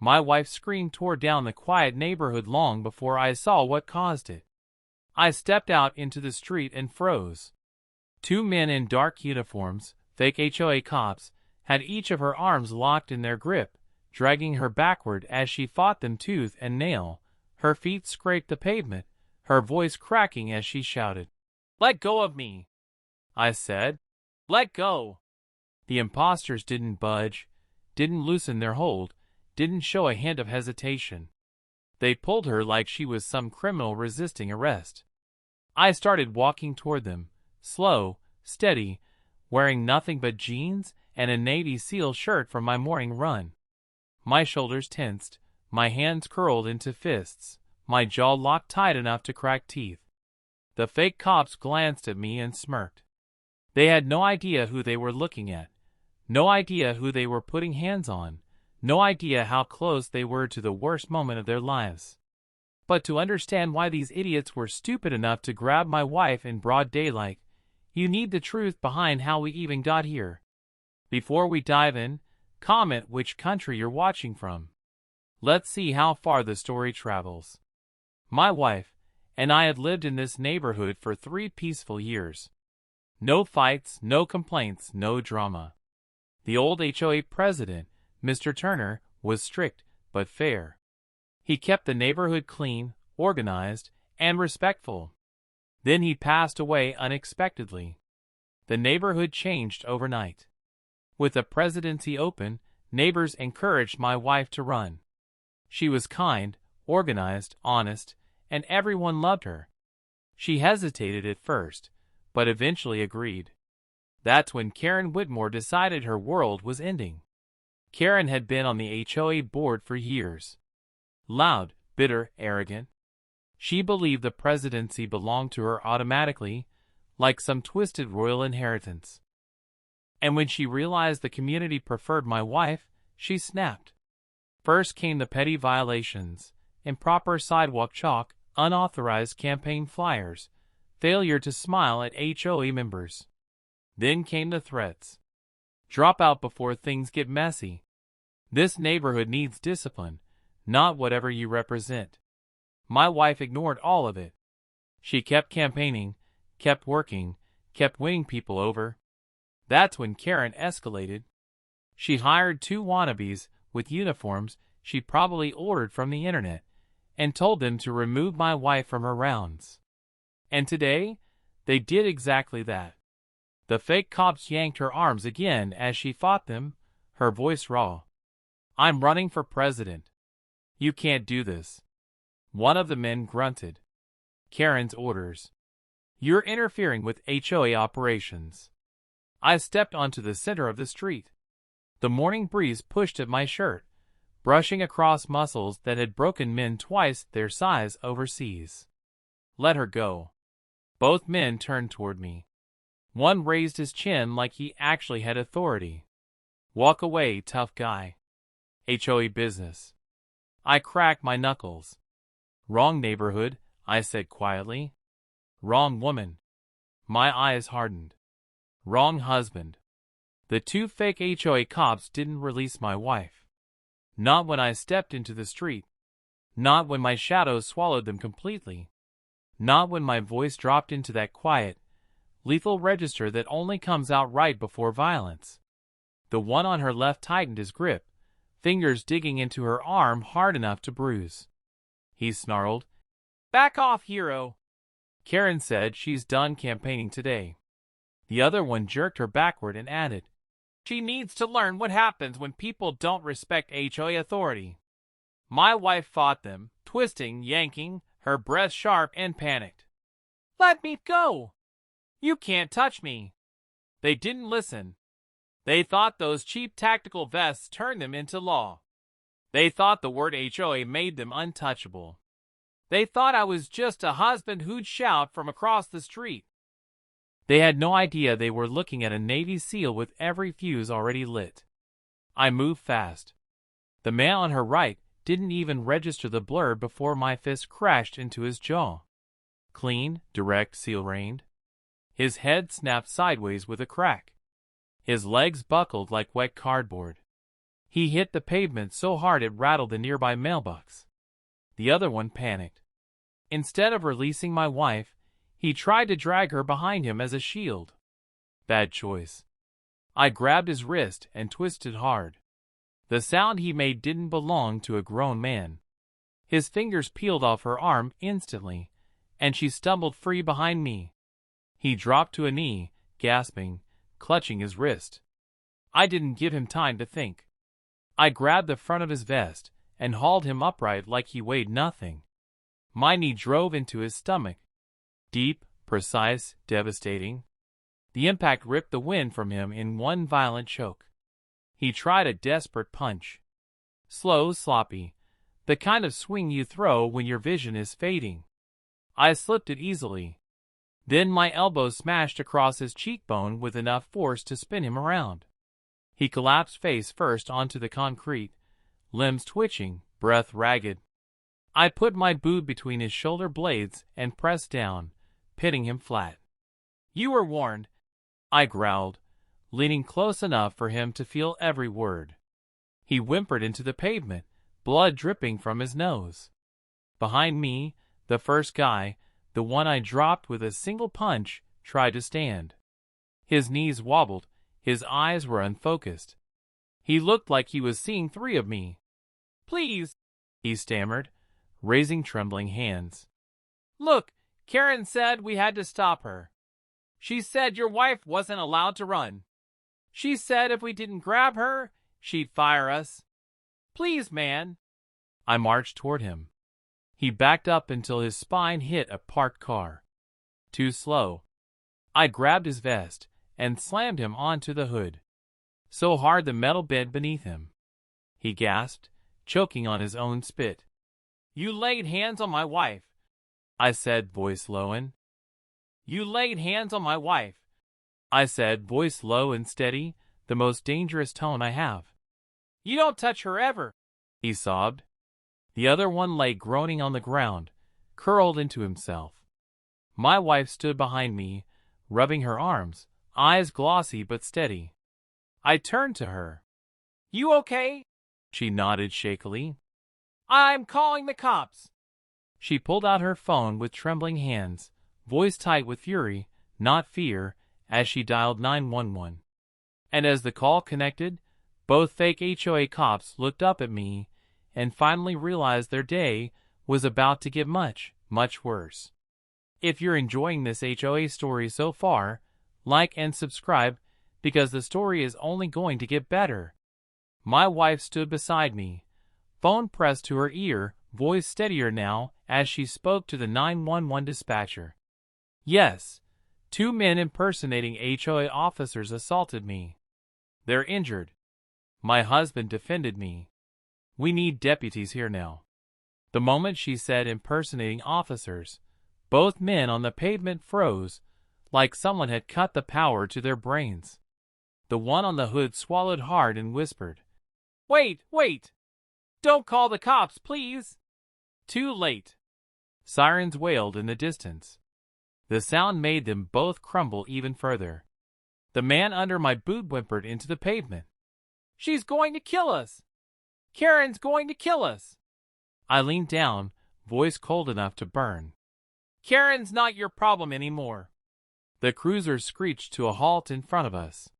My wife's scream tore down the quiet neighborhood long before I saw what caused it. I stepped out into the street and froze. Two men in dark uniforms, fake HOA cops, had each of her arms locked in their grip, dragging her backward as she fought them tooth and nail. Her feet scraped the pavement, her voice cracking as she shouted, "Let go of me!" I said, "Let go!" The imposters didn't budge, didn't loosen their hold, didn't show a hint of hesitation. They pulled her like she was some criminal resisting arrest. I started walking toward them, slow, steady, wearing nothing but jeans and a Navy SEAL shirt from my morning run. My shoulders tensed, my hands curled into fists, my jaw locked tight enough to crack teeth. The fake cops glanced at me and smirked. They had no idea who they were looking at, no idea who they were putting hands on, no idea how close they were to the worst moment of their lives. But to understand why these idiots were stupid enough to grab my wife in broad daylight, you need the truth behind how we even got here. Before we dive in, comment which country you're watching from. Let's see how far the story travels. My wife and I had lived in this neighborhood for 3 peaceful years. No fights, no complaints, no drama. The old HOA president, Mr. Turner, was strict but fair. He kept the neighborhood clean, organized, and respectful. Then he passed away unexpectedly. The neighborhood changed overnight. With the presidency open, neighbors encouraged my wife to run. She was kind, organized, honest, and everyone loved her. She hesitated at first, but eventually agreed. That's when Karen Whitmore decided her world was ending. Karen had been on the HOA board for years. Loud, bitter, arrogant. She believed the presidency belonged to her automatically, like some twisted royal inheritance. And when she realized the community preferred my wife, she snapped. First came the petty violations, improper sidewalk chalk, unauthorized campaign flyers, failure to smile at HOA members. Then came the threats. Drop out before things get messy. This neighborhood needs discipline, not whatever you represent. My wife ignored all of it. She kept campaigning, kept working, kept winning people over. That's when Karen escalated. She hired 2 wannabes with uniforms she probably ordered from the internet and told them to remove my wife from her rounds. And today, they did exactly that. The fake cops yanked her arms again as she fought them, her voice raw. "I'm running for president. You can't do this." One of the men grunted. Karen's orders. "You're interfering with HOA operations." I stepped onto the center of the street. The morning breeze pushed at my shirt, brushing across muscles that had broken men twice their size overseas. "Let her go." Both men turned toward me. One raised his chin like he actually had authority. "Walk away, tough guy. HOA business." I cracked my knuckles. "Wrong neighborhood," I said quietly. "Wrong woman." My eyes hardened. "Wrong husband." The 2 fake HOA cops didn't release my wife. Not when I stepped into the street. Not when my shadow swallowed them completely. Not when my voice dropped into that quiet, lethal register that only comes out right before violence. The one on her left tightened his grip, fingers digging into her arm hard enough to bruise. He snarled, "Back off, hero." Karen said she's done campaigning today. The other one jerked her backward and added, "She needs to learn what happens when people don't respect HOA authority." My wife fought them, twisting, yanking, her breath sharp and panicked. "Let me go! You can't touch me." They didn't listen. They thought those cheap tactical vests turned them into law. They thought the word HOA made them untouchable. They thought I was just a husband who'd shout from across the street. They had no idea they were looking at a Navy SEAL with every fuse already lit. I moved fast. The man on her right didn't even register the blur before my fist crashed into his jaw. Clean, direct SEAL rained. His head snapped sideways with a crack. His legs buckled like wet cardboard. He hit the pavement so hard it rattled the nearby mailbox. The other one panicked. Instead of releasing my wife, he tried to drag her behind him as a shield. Bad choice. I grabbed his wrist and twisted hard. The sound he made didn't belong to a grown man. His fingers peeled off her arm instantly, and she stumbled free behind me. He dropped to a knee, gasping, clutching his wrist. I didn't give him time to think. I grabbed the front of his vest and hauled him upright like he weighed nothing. My knee drove into his stomach. Deep, precise, devastating. The impact ripped the wind from him in one violent choke. He tried a desperate punch. Slow, sloppy, the kind of swing you throw when your vision is fading. I slipped it easily. Then my elbow smashed across his cheekbone with enough force to spin him around. He collapsed face first onto the concrete, limbs twitching, breath ragged. I put my boot between his shoulder blades and pressed down, pitting him flat. "You were warned," I growled, leaning close enough for him to feel every word. He whimpered into the pavement, blood dripping from his nose. Behind me, the first guy, the one I dropped with a single punch, tried to stand. His knees wobbled, his eyes were unfocused. He looked like he was seeing three of me. "Please," he stammered, raising trembling hands. "Look, Karen said we had to stop her. She said your wife wasn't allowed to run. She said if we didn't grab her, she'd fire us. Please, man." I marched toward him. He backed up until his spine hit a parked car. Too slow. I grabbed his vest and slammed him onto the hood. So hard the metal bent beneath him. He gasped, choking on his own spit. "You laid hands on my wife," I said, voice low and. "You laid hands on my wife," I said, voice low and steady, the most dangerous tone I have. "You don't touch her ever," he sobbed. The other one lay groaning on the ground, curled into himself. My wife stood behind me, rubbing her arms, eyes glossy but steady. I turned to her. "You okay?" She nodded shakily. "I'm calling the cops." She pulled out her phone with trembling hands, voice tight with fury, not fear, as she dialed 911. And as the call connected, both fake HOA cops looked up at me and finally realized their day was about to get much, much worse. If you're enjoying this HOA story so far, like and subscribe, because the story is only going to get better. My wife stood beside me, phone pressed to her ear, voice steadier now as she spoke to the 911 dispatcher. "Yes, 2 men impersonating HOA officers assaulted me. They're injured. My husband defended me. We need deputies here now." The moment she said impersonating officers, both men on the pavement froze, like someone had cut the power to their brains. The one on the hood swallowed hard and whispered, Wait! Don't call the cops, please!" Too late. Sirens wailed in the distance. The sound made them both crumble even further. The man under my boot whimpered into the pavement. "She's going to kill us! Karen's going to kill us!" I leaned down, voice cold enough to burn. "Karen's not your problem anymore." The cruiser screeched to a halt in front of us.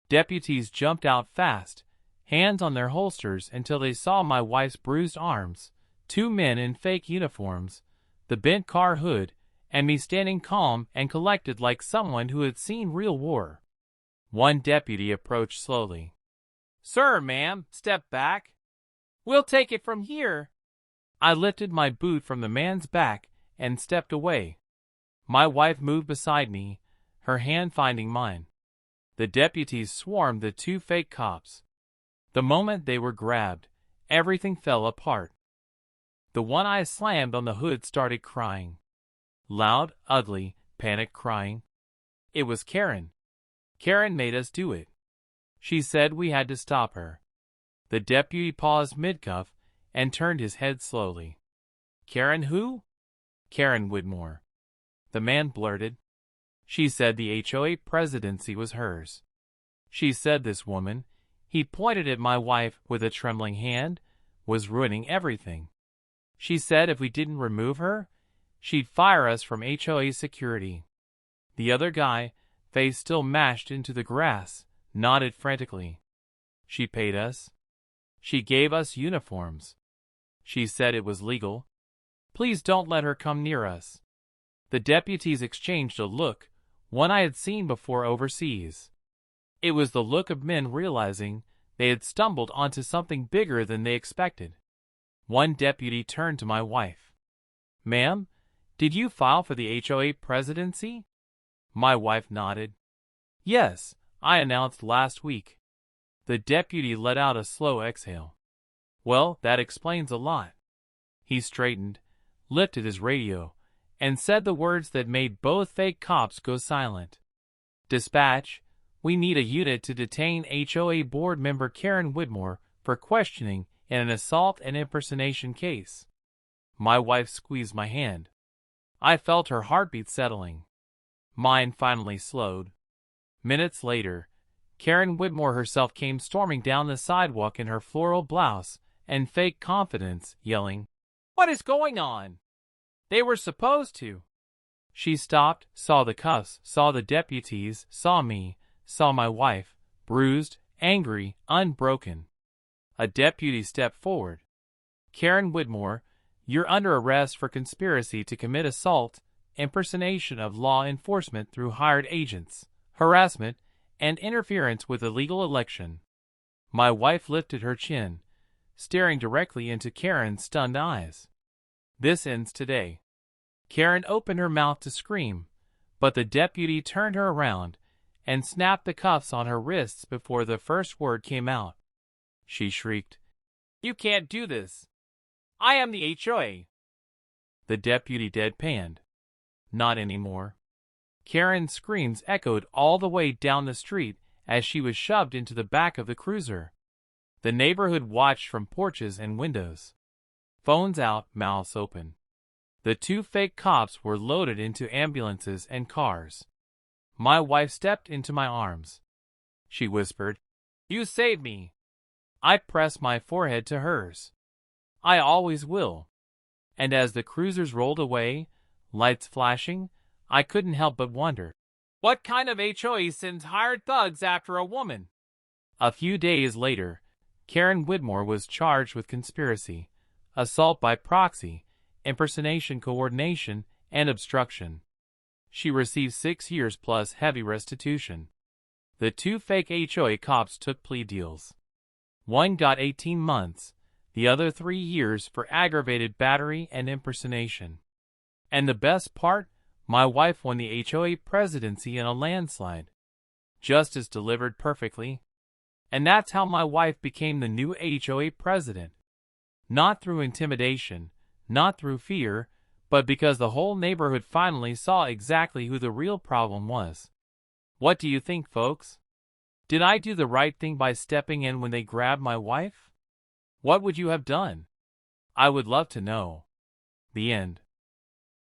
Deputies jumped out fast, hands on their holsters until they saw my wife's bruised arms, 2 men in fake uniforms, the bent car hood, and me standing calm and collected like someone who had seen real war. One deputy approached slowly. "Sir, ma'am, step back. We'll take it from here." I lifted my boot from the man's back and stepped away. My wife moved beside me, her hand finding mine. The deputies swarmed the 2 fake cops. The moment they were grabbed, everything fell apart. The one I slammed on the hood started crying. Loud, ugly, panicked crying. It was Karen. Karen made us do it. She said we had to stop her. The deputy paused mid-cuff and turned his head slowly. "Karen who?" "Karen Whitmore." The man blurted. She said the HOA presidency was hers. She said this woman, He pointed at my wife with a trembling hand, was ruining everything. She said if we didn't remove her, she'd fire us from HOA security. The other guy, face still mashed into the grass, nodded frantically. She paid us. She gave us uniforms. She said it was legal. Please don't let her come near us. The deputies exchanged a look, one I had seen before overseas. It was the look of men realizing they had stumbled onto something bigger than they expected. One deputy turned to my wife. "Ma'am, did you file for the HOA presidency?" My wife nodded. "Yes, I announced last week." The deputy let out a slow exhale. "Well, that explains a lot." He straightened, lifted his radio, and said the words that made both fake cops go silent. "Dispatch, we need a unit to detain HOA board member Karen Whitmore for questioning in an assault and impersonation case." My wife squeezed my hand. I felt her heartbeat settling. Mine finally slowed. Minutes later, Karen Whitmore herself came storming down the sidewalk in her floral blouse and fake confidence, yelling, "What is going on? They were supposed to." She stopped, saw the cuffs, saw the deputies, saw me, saw my wife, bruised, angry, unbroken. A deputy stepped forward. "Karen Whitmore, you're under arrest for conspiracy to commit assault, impersonation of law enforcement through hired agents, harassment, and interference with a legal election." My wife lifted her chin, staring directly into Karen's stunned eyes. "This ends today." Karen opened her mouth to scream, but the deputy turned her around and snapped the cuffs on her wrists before the first word came out. She shrieked, "You can't do this. I am the HOA." The deputy deadpanned. "Not anymore." Karen's screams echoed all the way down the street as she was shoved into the back of the cruiser. The neighborhood watched from porches and windows. Phones out, mouths open. The two fake cops were loaded into ambulances and cars. My wife stepped into my arms. She whispered, "You saved me." I pressed my forehead to hers. "I always will." And as the cruisers rolled away, lights flashing, I couldn't help but wonder, what kind of HOA sends hired thugs after a woman? A few days later, Karen Whitmore was charged with conspiracy, assault by proxy, impersonation coordination, and obstruction. She received 6 years plus heavy restitution. The two fake HOA cops took plea deals. One got 18 months, the other 3 years for aggravated battery and impersonation. And the best part, my wife won the HOA presidency in a landslide. Justice delivered perfectly. And that's how my wife became the new HOA president. Not through intimidation, not through fear, but because the whole neighborhood finally saw exactly who the real problem was. What do you think, folks? Did I do the right thing by stepping in when they grabbed my wife? What would you have done? I would love to know. The end.